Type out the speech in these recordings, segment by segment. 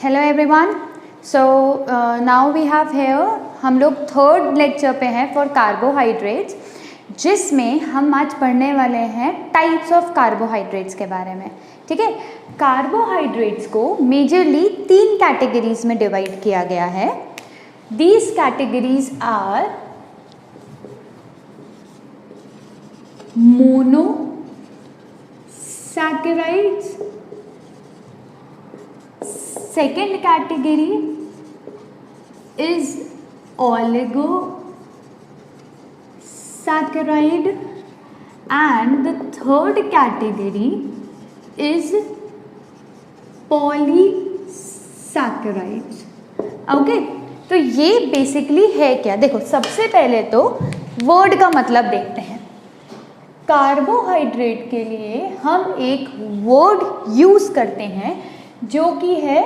Hello everyone. So now we have here, हम लोग third lecture पे हैं फॉर कार्बोहाइड्रेट्स, जिसमें हम आज पढ़ने वाले हैं टाइप्स ऑफ कार्बोहाइड्रेट्स के बारे में। ठीक है, कार्बोहाइड्रेट्स को मेजरली 3 कैटेगरीज में डिवाइड किया गया है। These categories are monosaccharides, second category is oligosaccharide and the third category is polysaccharides। Okay, तो ये बेसिकली है क्या? देखो, सबसे पहले तो वर्ड का मतलब देखते हैं। कार्बोहाइड्रेट के लिए हम एक वर्ड यूज करते हैं जो कि है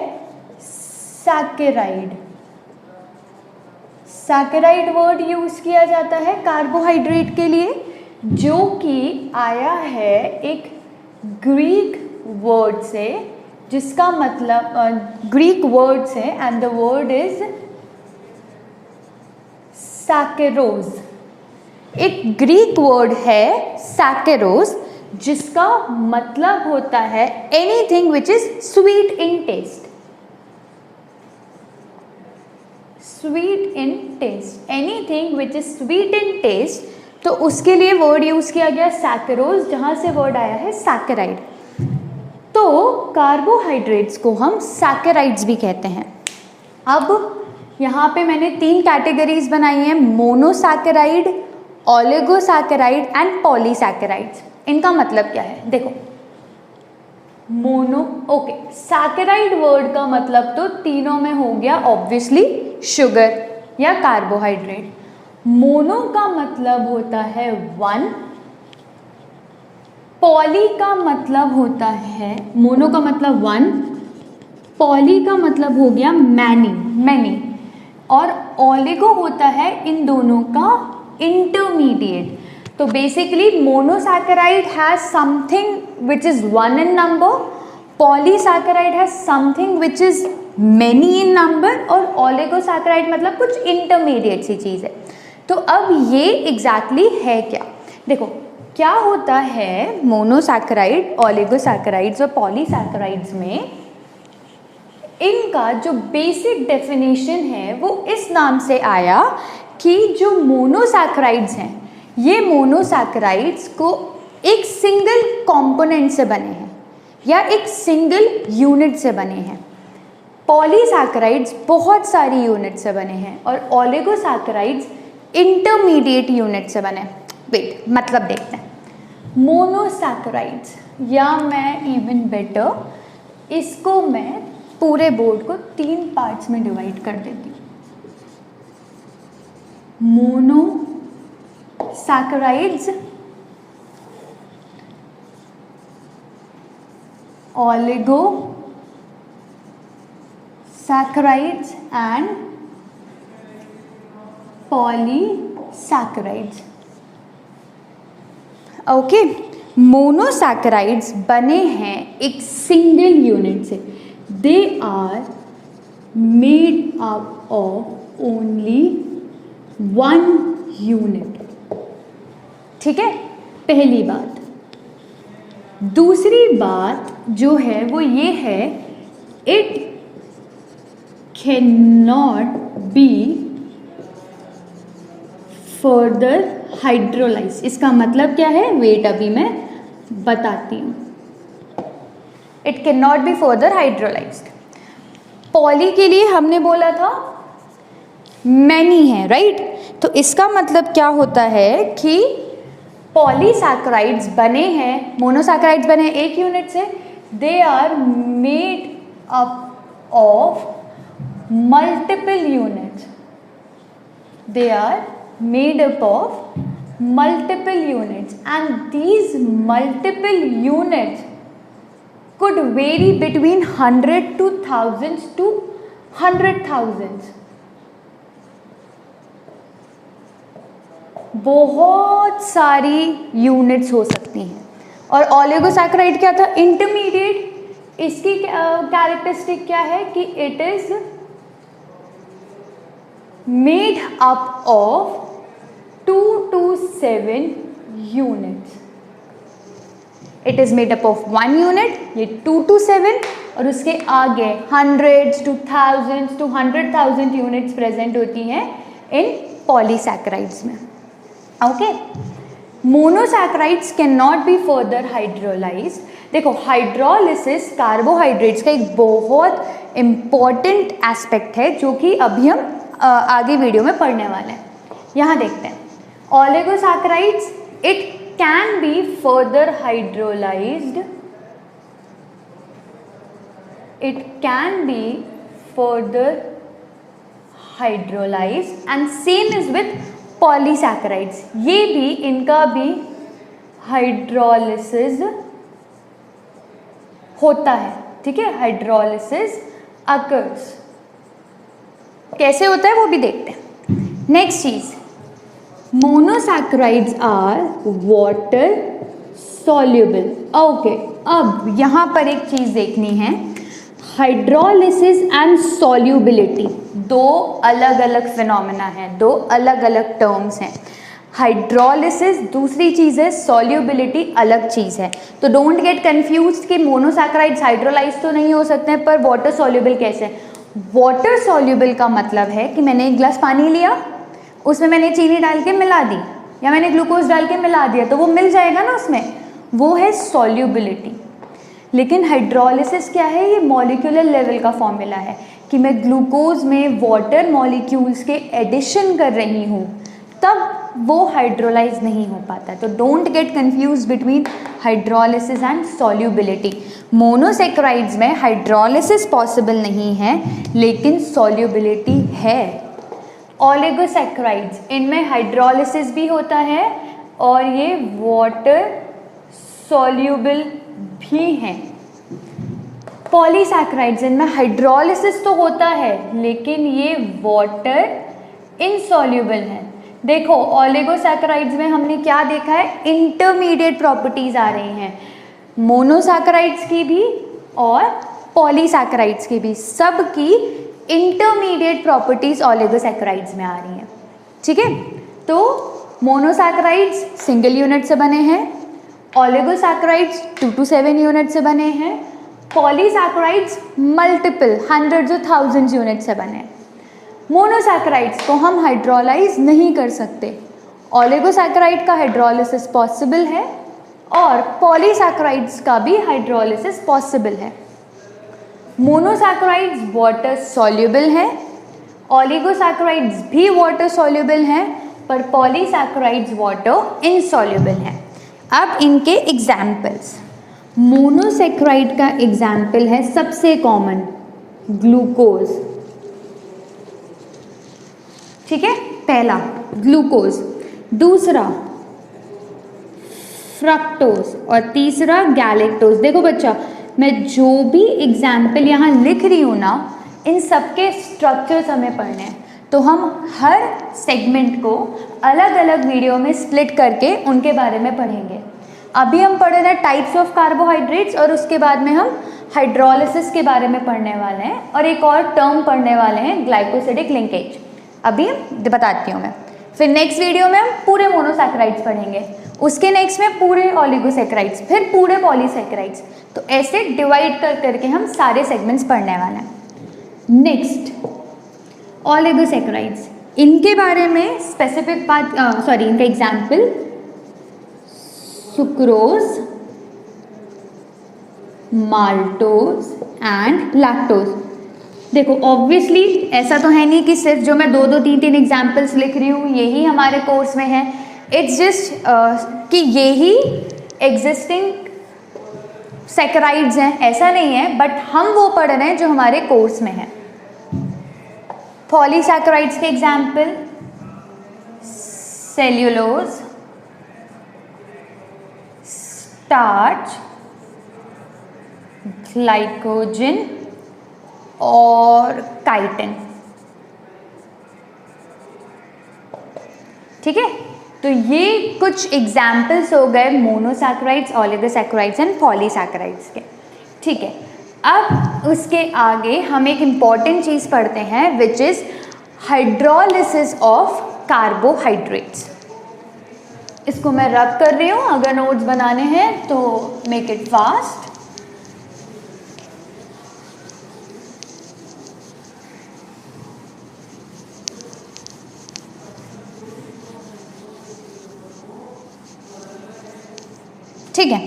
सैकेराइड। सैकेराइड वर्ड यूज किया जाता है कार्बोहाइड्रेट के लिए, जो कि आया है एक ग्रीक वर्ड से, जिसका मतलब ग्रीक वर्ड से, and the word is saccharose. एक ग्रीक वर्ड है सैकेरोज, जिसका मतलब होता है anything which is sweet in taste. Sweet in taste, anything which is sweet in taste, तो उसके लिए वर्ड यूज किया गया सैकेरोज, जहां से वर्ड आया है सैकेराइड। तो कार्बोहाइड्रेट्स को हम सैकेराइड्स भी कहते हैं। अब यहाँ पे मैंने 3 कैटेगरीज बनाई हैं, मोनोसैकेराइड, ओलिगोसैकेराइड एंड पॉलीसैकेराइड्स। इनका मतलब क्या है? देखो, सैकेराइड वर्ड का मतलब तो तीनों में हो गया ऑब्वियसली शुगर या कार्बोहाइड्रेट। मोनो का मतलब होता है 1, पॉली का मतलब होता है, मोनो का मतलब 1, पॉली का मतलब हो गया मैनी, और ओलिगो होता है इन दोनों का इंटरमीडिएट। तो basically monosaccharide has something which is 1 in number, polysaccharide has something which is many in number, और ओलिगोसैकेराइड मतलब कुछ इंटरमीडिएट सी चीज़ है। तो अब ये एग्जैक्टली है क्या? देखो, क्या होता है मोनोसैकेराइड, ओलिगोसैकेराइड्स और पॉलीसैकेराइड्स में, इनका जो बेसिक डेफिनेशन है वो इस नाम से आया कि जो मोनोसैकेराइड्स हैं, ये मोनोसैकेराइड्स को एक सिंगल कंपोनेंट से बने हैं या एक सिंगल यूनिट से बने हैं। पॉलीसैकेराइड्स बहुत सारी यूनिट से बने हैं और ओलिगोसैकेराइड्स इंटरमीडिएट यूनिट से बने। वेट, मतलब देखते हैं। मोनोसैकेराइड्स, या मैं इवन बेटर, इसको मैं पूरे बोर्ड को 3 पार्ट्स में डिवाइड कर देती हूँ। Monosaccharides, oligosaccharides and polysaccharides. Okay, monosaccharides बने हैं एक सिंगल यूनिट से। They are made up of only 1 unit. ठीक है, पहली बात। दूसरी बात जो है वो ये है, it can not be further hydrolyse. इसका मतलब क्या है? वेट, अभी मैं बताती हूँ। It can not be further hydrolysed. Poly के लिए हमने बोला था मैनी है, राइट? तो इसका मतलब क्या होता है कि पॉलीसैकेराइड्स बने हैं, मोनोसैकेराइड्स बने हैं एक यूनिट से। They are made up of multiple units. They are made up of multiple units, and these multiple units could vary between 100 to thousands to 100,000। बहुत सारी यूनिट्स हो सकती हैं। और ओलिगोसैकेराइड क्या था? इंटरमीडिएट। इसकी कैरेक्टरिस्टिक क्या है कि it is made up of 2 to 7 units. It is made up of 1 unit, ये 2 to 7, और उसके आगे hundreds to thousands to 100,000 units present होती हैं इन पॉलीसैकेराइड्स में. Okay. Monosaccharides can not be further hydrolysed. देखो, हाइड्रोलिसिस कार्बोहाइड्रेट्स का एक बहुत इम्पॉर्टेंट एस्पेक्ट है जो कि अभी हम आगे वीडियो में पढ़ने वाले हैं. यहाँ देखते हैं. Oligosaccharides, it can be further hydrolysed. It can be further hydrolysed and same is with polysaccharides. ये भी, इनका भी हाइड्रोलिसिस होता है. ठीक है, हाइड्रोलिसिस अकर्स. कैसे होता है वो भी देखते हैं. नेक्स्ट चीज, monosaccharides are water soluble. Okay, अब यहाँ पर एक चीज देखनी है. हाइड्रोलिसिस एंड सॉल्युबिलिटी दो अलग अलग फिनोमेना हैं, दो अलग अलग टर्म्स हैं. हाइड्रोलिसिस दूसरी चीज़ है, सॉल्युबिलिटी अलग चीज़ है. तो डोंट गेट कंफ्यूज्ड कि मोनोसैकेराइड्स हाइड्रोलाइज तो नहीं हो सकते हैं, पर वाटर सॉल्युबल कैसे. वाटर सॉल्युबल का मतलब है कि मैंने एक गिलास पानी लिया, उसमें मैंने चीनी डाल के मिला दी, या मैंने ग्लूकोज डाल के मिला दिया, तो वो मिल जाएगा ना उसमें, वो है सॉल्युबिलिटी. लेकिन हाइड्रोलिसिस क्या है, ये मॉलिक्यूलर लेवल का फॉर्मूला है कि मैं ग्लूकोज में वाटर मॉलिक्यूल्स के एडिशन कर रही हूँ, तब वो हाइड्रोलाइज नहीं हो पाता. तो don't get confuse between hydrolysis and solubility. Monosaccharides में हाइड्रोलिसिस पॉसिबल नहीं है, लेकिन सॉल्युबिलिटी है. ओलिगोसैकेराइड्स, इनमें हाइड्रोलिसिस भी होता है और ये वाटर सॉल्युबल भी हैं. पॉलीसैकेराइड्स, इनमें हाइड्रोलिसिस तो होता है लेकिन ये वाटर इनसॉल्युबल है. देखो, ओलिगोसैकेराइड्स में हमने क्या देखा है, इंटरमीडिएट प्रॉपर्टीज आ रही हैं. मोनोसैकेराइड्स की भी और पॉलीसैकेराइड्स की भी, सब की इंटरमीडिएट प्रॉपर्टीज ओलिगोसैकेराइड्स में आ रही हैं. ठीक है, तो मोनोसैकेराइड्स सिंगल यूनिट से बने हैं, ओलिगोसैकेराइड्स 2 to 7 यूनिट से बने हैं, पॉलीसैकेराइड्स मल्टीपल हंड्रेड्स और थाउजेंड्स यूनिट से बने हैं. मोनोसैकेराइड्स को हम हाइड्रोलाइज नहीं कर सकते. ओलिगोसैकेराइड का हाइड्रोलिसिस पॉसिबल है और पॉलीसैकेराइड्स का भी हाइड्रोलिसिस पॉसिबल है. मोनोसैकेराइड्स वाटर सॉल्युबल है, ओलिगोसैकेराइड्स भी वाटर सॉल्युबल हैं, पर पॉलीसैकेराइड्स वाटर इनसॉल्युबल हैं. अब इनके एग्जाम्पल्स. मोनोसैकेराइड का एग्जाम्पल है सबसे कॉमन ग्लूकोज. ठीक है, पहला ग्लूकोज, दूसरा फ्रक्टोज और तीसरा गैलेक्टोज. देखो बच्चा, मैं जो भी एग्जाम्पल यहाँ लिख रही हूँ ना, इन सबके स्ट्रक्चर्स हमें पढ़ने हैं. तो हम हर सेगमेंट को अलग अलग वीडियो में स्प्लिट करके उनके बारे में पढ़ेंगे. अभी हम पढ़ रहे हैं टाइप्स ऑफ कार्बोहाइड्रेट्स और उसके बाद में हम हाइड्रोलिसिस के बारे में पढ़ने वाले हैं और एक और टर्म पढ़ने वाले हैं, ग्लाइकोसिडिक लिंकेज. अभी बताती हूँ मैं. फिर नेक्स्ट वीडियो में हम पूरे मोनोसैकेराइड्स पढ़ेंगे, उसके नेक्स्ट में पूरे ओलिगोसैकेराइड्स, फिर पूरे पॉलीसैकेराइड्स. तो ऐसे डिवाइड कर करके हम सारे सेगमेंट्स पढ़ने वाले हैं. नेक्स्ट ओलिगोसैकेराइड्स, इनके बारे में स्पेसिफिक बात, इनका example sucrose, maltose and lactose. देखो, ऑब्वियसली ऐसा तो है नहीं कि सिर्फ जो मैं 2-2, 3-3 एग्जाम्पल्स लिख रही हूँ यही हमारे कोर्स में है. इट्स जस्ट कि यही एग्जिस्टिंग सैकेराइड्स हैं, ऐसा नहीं है, बट हम वो पढ़ रहे हैं जो हमारे कोर्स में है. पॉलीसैकेराइड्स के एग्जाम्पल सेल्यूलोज, स्टार्च, ग्लाइकोजन और काइटिन. ठीक है, तो ये कुछ एग्जाम्पल्स हो गए मोनोसैकेराइड्स, ओलिगोसैकेराइड्स एंड पॉलीसैकेराइड्स के. ठीक है, अब उसके आगे हम एक इम्पॉर्टेंट चीज़ पढ़ते हैं which is hydrolysis of carbohydrates. इसको मैं रब कर रही हूँ, अगर नोट्स बनाने हैं तो मेक इट फास्ट। ठीक है,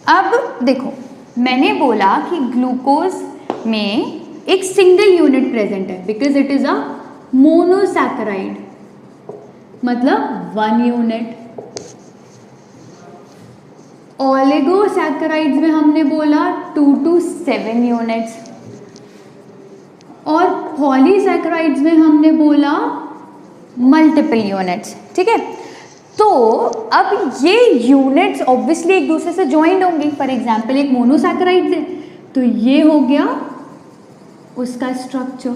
अब देखो मैंने बोला कि ग्लूकोज में एक सिंगल यूनिट प्रेजेंट है because it is a monosaccharide, मतलब 1 यूनिट। ओलिगोसैकेराइड्स में हमने बोला 2 to 7 यूनिट्स, और पॉलीसैकेराइड्स में हमने बोला मल्टीपल यूनिट्स। ठीक है, तो अब ये यूनिट्स ऑब्वियसली एक दूसरे से ज्वाइंट होंगी। फॉर एग्जांपल एक मोनोसैकेराइड है तो ये हो गया उसका स्ट्रक्चर,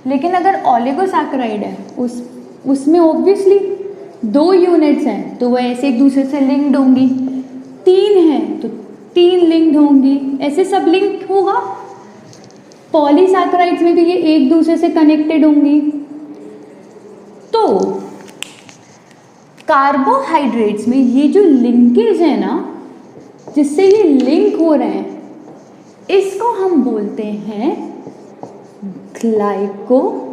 लेकिन अगर ओलिगोसैकेराइड है उसमें ऑब्वियसली 2 यूनिट्स हैं तो वह ऐसे एक दूसरे से लिंक्ड होंगी, 3 हैं तो 3 लिंक्ड होंगी, ऐसे सब लिंक होगा। पॉलीसैकेराइड्स में भी ये एक दूसरे से कनेक्टेड होंगी। तो कार्बोहाइड्रेट्स में ये जो लिंकेज है ना, जिससे ये लिंक हो रहे हैं, इसको हम बोलते हैं ग्लाइकोसिडिक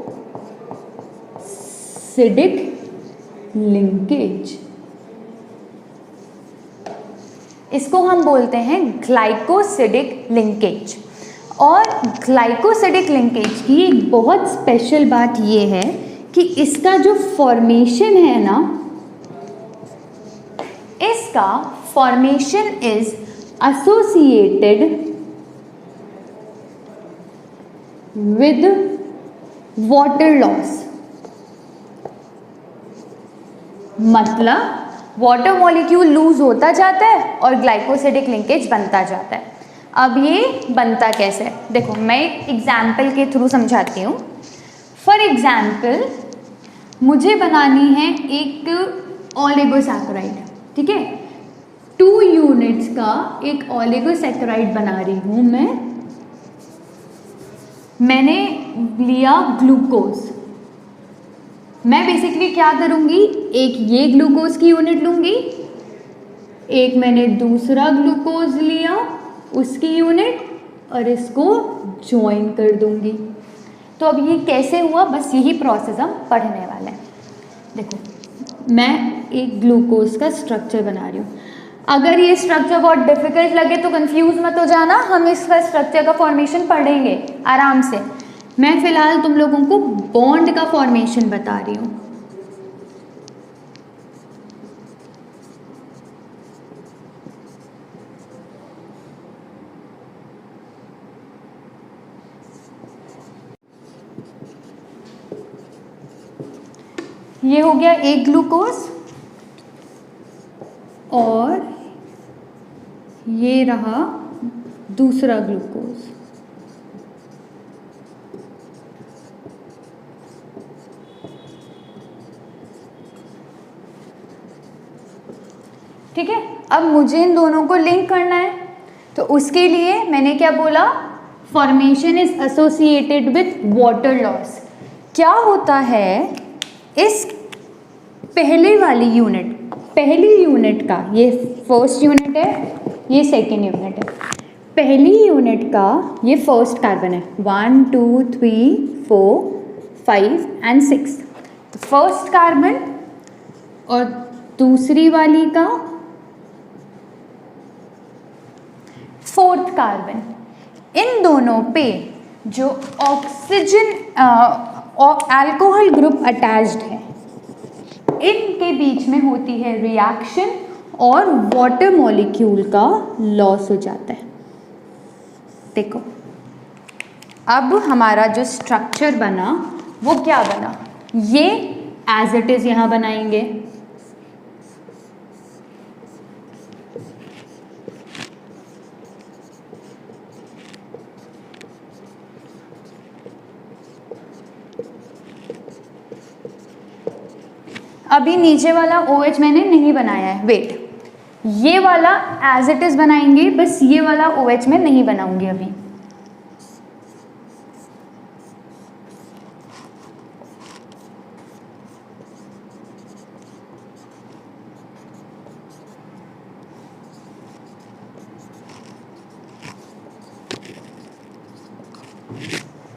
लिंकेज। इसको हम बोलते हैं ग्लाइकोसिडिक लिंकेज। और ग्लाइकोसिडिक लिंकेज की एक बहुत स्पेशल बात ये है कि इसका जो फॉर्मेशन है ना, इसका formation is associated with water loss. मतलब वाटर मॉलिक्यूल लूज होता जाता है और ग्लाइकोसिडिक लिंकेज बनता जाता है। अब ये बनता कैसे है, देखो मैं एक एग्जाम्पल के थ्रू समझाती हूँ। फॉर एग्जाम्पल मुझे बनानी है एक ओलिगोसैकेराइड, ठीक है, 2 यूनिट्स का एक ओलिगोसैकेराइड बना रही हूँ मैंने लिया ग्लूकोज। मैं बेसिकली क्या करूँगी, एक ये ग्लूकोज की यूनिट लूँगी, एक मैंने दूसरा ग्लूकोज लिया उसकी यूनिट, और इसको ज्वाइन कर दूँगी। तो अब ये कैसे हुआ, बस यही प्रोसेस हम पढ़ने वाले हैं। देखो मैं एक ग्लूकोज का स्ट्रक्चर बना रही हूँ। अगर ये स्ट्रक्चर बहुत डिफिकल्ट लगे तो कंफ्यूज मत हो जाना, हम इसका स्ट्रक्चर का फॉर्मेशन पढ़ेंगे आराम से। मैं फिलहाल तुम लोगों को बॉन्ड का फॉर्मेशन बता रही हूँ। ये हो गया एक ग्लूकोज और ये रहा दूसरा ग्लूकोज। ठीक है, अब मुझे इन दोनों को लिंक करना है, तो उसके लिए मैंने क्या बोला, formation is associated with water loss. क्या होता है, इस पहले वाली यूनिट, पहली यूनिट का, ये फर्स्ट यूनिट है, ये सेकेंड यूनिट है, पहली यूनिट का ये फर्स्ट कार्बन है, 1 2 3 4 5 एंड 6, तो फर्स्ट कार्बन, और दूसरी वाली का फोर्थ कार्बन। इन दोनों पे जो ऑक्सीजन अल्कोहल ग्रुप अटैच्ड है, इनके बीच में होती है रिएक्शन और वाटर मॉलिक्यूल का लॉस हो जाता है। देखो अब हमारा जो स्ट्रक्चर बना वो क्या बना, ये एज इट इज यहाँ बनाएंगे, अभी नीचे वाला OH मैंने नहीं बनाया है, वेट, ये वाला एज इट इज बनाएंगे, बस ये वाला OH में नहीं बनाऊंगी अभी।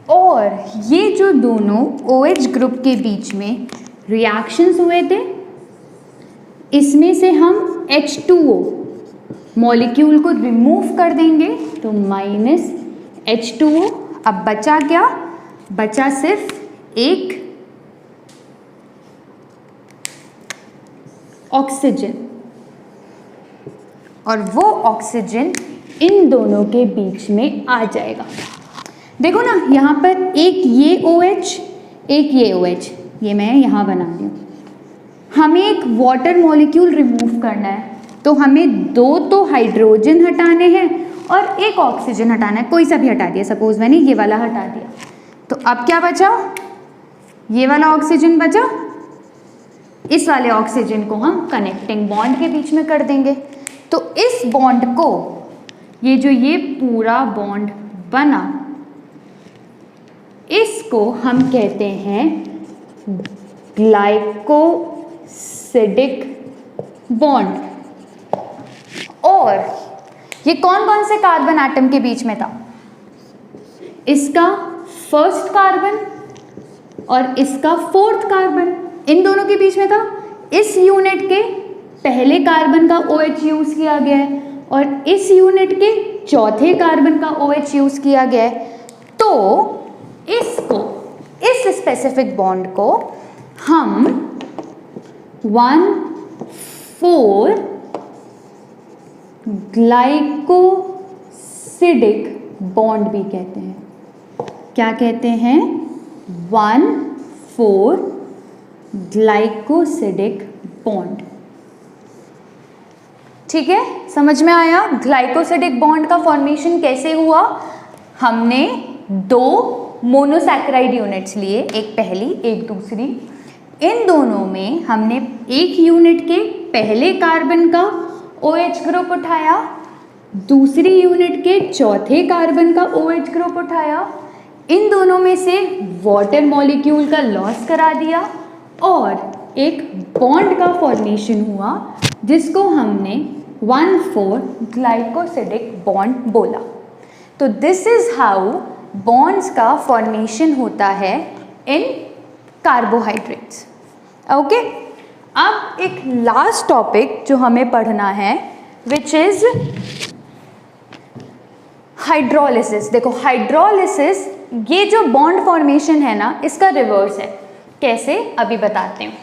और ये जो दोनों OH ग्रुप के बीच में रिएक्शंस हुए थे, इसमें से हम H2O मॉलिक्यूल को रिमूव कर देंगे तो -H2O। अब बचा क्या? बचा सिर्फ एक ऑक्सीजन, और वो ऑक्सीजन इन दोनों के बीच में आ जाएगा। देखो ना, यहाँ पर एक ये OH, एक ये OH, ये मैं यहाँ बना रही हूँ। हमें एक वाटर मॉलिक्यूल रिमूव करना है, तो हमें दो तो हाइड्रोजन हटाने हैं और एक ऑक्सीजन हटाना है। कोई सा भी हटा दिया, सपोज मैंने ये वाला हटा दिया, तो अब क्या बचा? ये वाला ऑक्सीजन बचा। इस वाले ऑक्सीजन को हम कनेक्टिंग बॉन्ड के बीच में कर देंगे। तो इस बॉन्ड को, ये पूरा बॉन्ड बना, इसको हम कहते हैं ग्लाइकोसिडिक बॉन्ड। और ये कौन कौन से कार्बन एटम के बीच में था? इसका फर्स्ट कार्बन और इसका फोर्थ कार्बन, इन दोनों के बीच में था। इस यूनिट के पहले कार्बन का OH यूज किया गया है और इस यूनिट के चौथे कार्बन का OH यूज किया गया है। तो इसको, इस स्पेसिफिक बॉन्ड को हम 1,4 ग्लाइकोसिडिक बॉन्ड भी कहते हैं। क्या कहते हैं? 1,4 ग्लाइकोसिडिक बॉन्ड। ठीक है, समझ में आया ग्लाइकोसिडिक बॉन्ड का फॉर्मेशन कैसे हुआ? हमने दो मोनोसैकेराइड यूनिट्स लिए, एक पहली एक दूसरी। इन दोनों में हमने एक यूनिट के पहले कार्बन का OH ग्रुप उठाया, दूसरी यूनिट के चौथे कार्बन का OH ग्रुप उठाया, इन दोनों में से वाटर मॉलिक्यूल का लॉस करा दिया और एक बॉन्ड का फॉर्मेशन हुआ जिसको हमने 1,4 ग्लाइकोसिडिक बॉन्ड बोला। तो दिस इज हाउ बॉन्ड्स का फॉर्मेशन होता है इन कार्बोहाइड्रेट्स। ओके, अब एक लास्ट टॉपिक जो हमें पढ़ना है विच इज हाइड्रोलिसिस। देखो, हाइड्रोलिसिस ये जो बॉन्ड फॉर्मेशन है ना, इसका रिवर्स है। कैसे? अभी बताते हैं।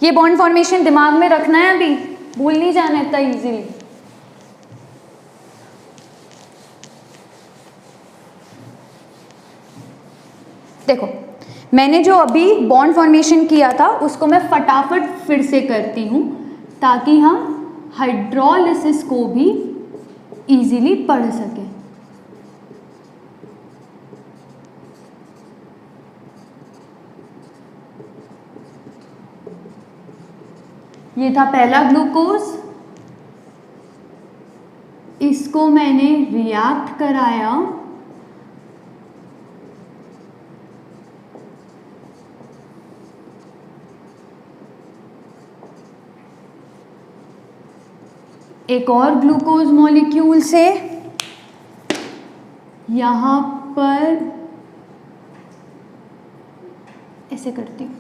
ये बॉन्ड फॉर्मेशन दिमाग में रखना है, अभी भूल नहीं जाना इतना इजीली। देखो, मैंने जो अभी बॉन्ड फॉर्मेशन किया था उसको मैं फटाफट फिर से करती हूँ ताकि हम हाइड्रोलिसिस को भी इजीली पढ़ सकें। ये था पहला ग्लूकोज, इसको मैंने रिएक्ट कराया, एक और ग्लूकोज मॉलिक्यूल से यहाँ पर ऐसे करती हूँ,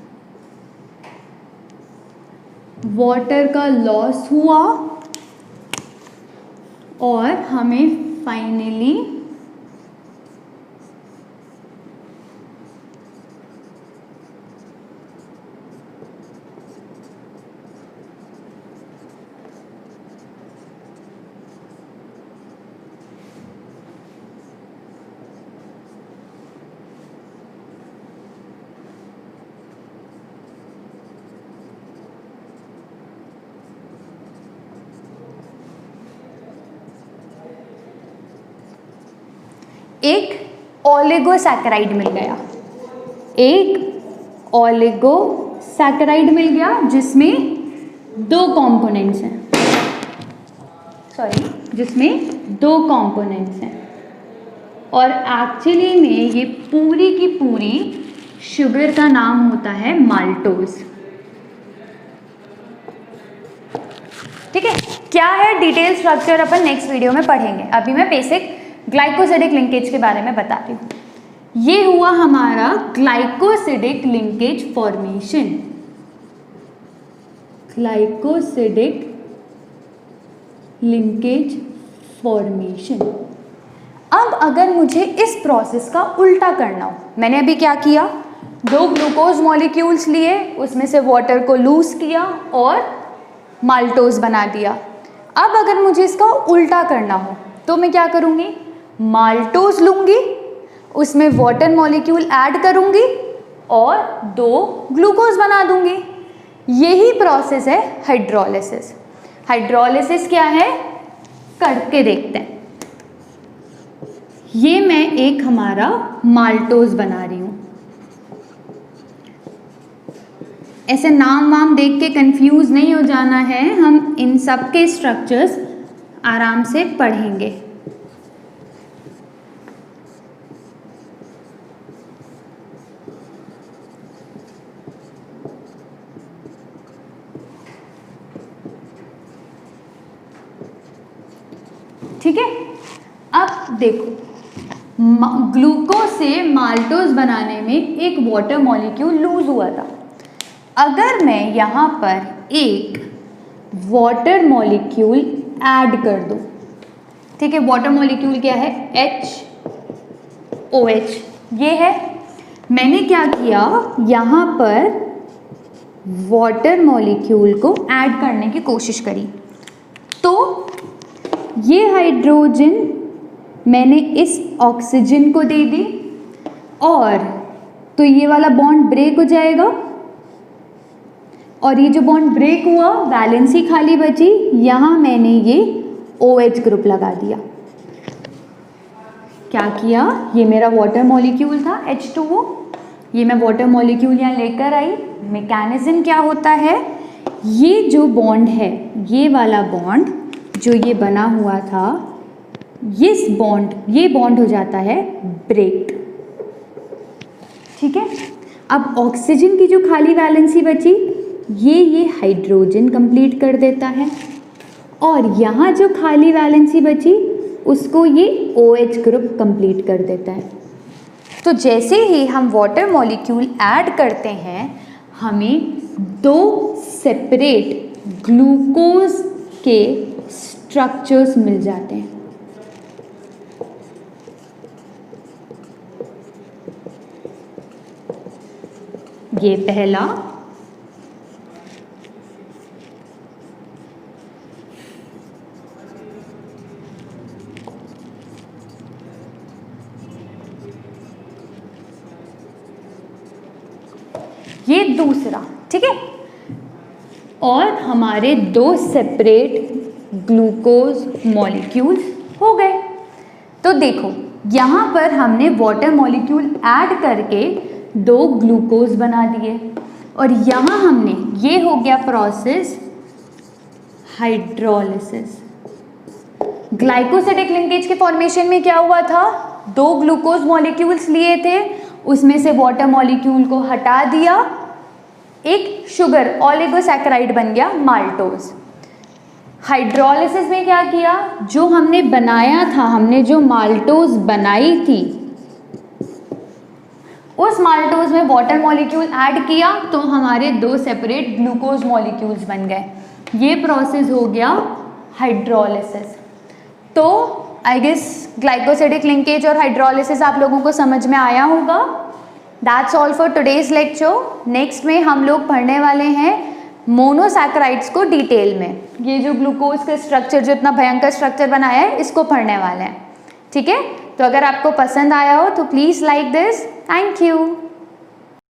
वाटर का लॉस हुआ और हमें फाइनली एक ओलिगोसैकेराइड मिल गया, एक ओलिगोसैकेराइड मिल गया जिसमें दो कंपोनेंट्स हैं। जिसमें 2 कंपोनेंट्स हैं और एक्चुअली में ये पूरी की पूरी शुगर का नाम होता है माल्टोज। ठीक है, क्या है डिटेल स्ट्रक्चर अपन नेक्स्ट वीडियो में पढ़ेंगे। अभी मैं बेसिक ग्लाइकोसिडिक लिंकेज के बारे में बताती हूँ। ये हुआ हमारा glycosidic linkage formation. Glycosidic linkage formation. अब अगर मुझे इस प्रोसेस का उल्टा करना हो, मैंने अभी क्या किया, 2 ग्लूकोज मॉलिक्यूल्स लिए, उसमें से वाटर को लूज किया और माल्टोज बना दिया। अब अगर मुझे इसका उल्टा करना हो तो मैं क्या करूँगी, माल्टोज लूँगी, उसमें वाटर मॉलिक्यूल ऐड करूँगी और 2 ग्लूकोज बना दूँगी। यही प्रोसेस है हाइड्रोलिसिस। हाइड्रोलिसिस क्या है, करके देखते हैं। ये मैं एक हमारा माल्टोज बना रही हूँ। ऐसे नाम वाम देख के कंफ्यूज नहीं हो जाना है, हम इन सब के स्ट्रक्चर्स आराम से पढ़ेंगे। ठीक है, अब देखो, ग्लूकोज से माल्टोज बनाने में एक वाटर मॉलिक्यूल लूज हुआ था। अगर मैं यहाँ पर एक वाटर मॉलिक्यूल ऐड कर दूँ, ठीक है, वाटर मॉलिक्यूल क्या है, HOH ये है। मैंने क्या किया, यहाँ पर वाटर मॉलिक्यूल को ऐड करने की कोशिश करी, तो ये हाइड्रोजन मैंने इस ऑक्सीजन को दे दी और तो ये वाला बॉन्ड ब्रेक हो जाएगा और ये जो बॉन्ड ब्रेक हुआ, वैलेंसी खाली बची, यहाँ मैंने ये OH ग्रुप लगा दिया। क्या किया, ये मेरा वाटर मॉलिक्यूल था H2O, ये मैं वाटर मॉलिक्यूल यहाँ लेकर आई। मैकेनिज्म क्या होता है, ये जो बॉन्ड है, ये वाला बॉन्ड जो ये बना हुआ था, ये बॉन्ड हो जाता है ब्रेक। ठीक है, अब ऑक्सीजन की जो खाली वैलेंसी बची, ये हाइड्रोजन कंप्लीट कर देता है और यहाँ जो खाली वैलेंसी बची उसको ये OH ग्रुप कंप्लीट कर देता है। तो जैसे ही हम वाटर मॉलिक्यूल ऐड करते हैं, हमें 2 सेपरेट ग्लूकोज के स्ट्रक्चर्स मिल जाते हैं। ये पहला, ये दूसरा। ठीक है, और हमारे 2 सेपरेट ग्लूकोज मॉलिक्यूल्स हो गए। तो देखो, यहाँ पर हमने वाटर मॉलिक्यूल ऐड करके 2 ग्लूकोज बना दिए और यहाँ हमने, ये हो गया प्रोसेस हाइड्रोलिसिस। ग्लाइकोसिडिक लिंकेज के फॉर्मेशन में क्या हुआ था, 2 ग्लूकोज मॉलिक्यूल्स लिए थे, उसमें से वाटर मॉलिक्यूल को हटा दिया, एक शुगर ओलिगोसैकेराइड बन गया माल्टोज। हाइड्रोलिसिस में क्या किया, जो हमने बनाया था, हमने जो माल्टोज बनाई थी, उस माल्टोज में वाटर मॉलिक्यूल ऐड किया तो हमारे 2 सेपरेट ग्लूकोज मॉलिक्यूल्स बन गए। ये प्रोसेस हो गया हाइड्रोलिसिस। तो आई गेस ग्लाइकोसिडिक लिंकेज और हाइड्रोलिसिस आप लोगों को समझ में आया होगा। That's all for today's lecture. Next में हम लोग पढ़ने वाले हैं मोनोसैकेराइड्स को डिटेल में। ये जो ग्लूकोज का स्ट्रक्चर, जो इतना भयंकर स्ट्रक्चर बनाया है, इसको पढ़ने वाले हैं। ठीक है, तो अगर आपको पसंद आया हो तो please like this. Thank you.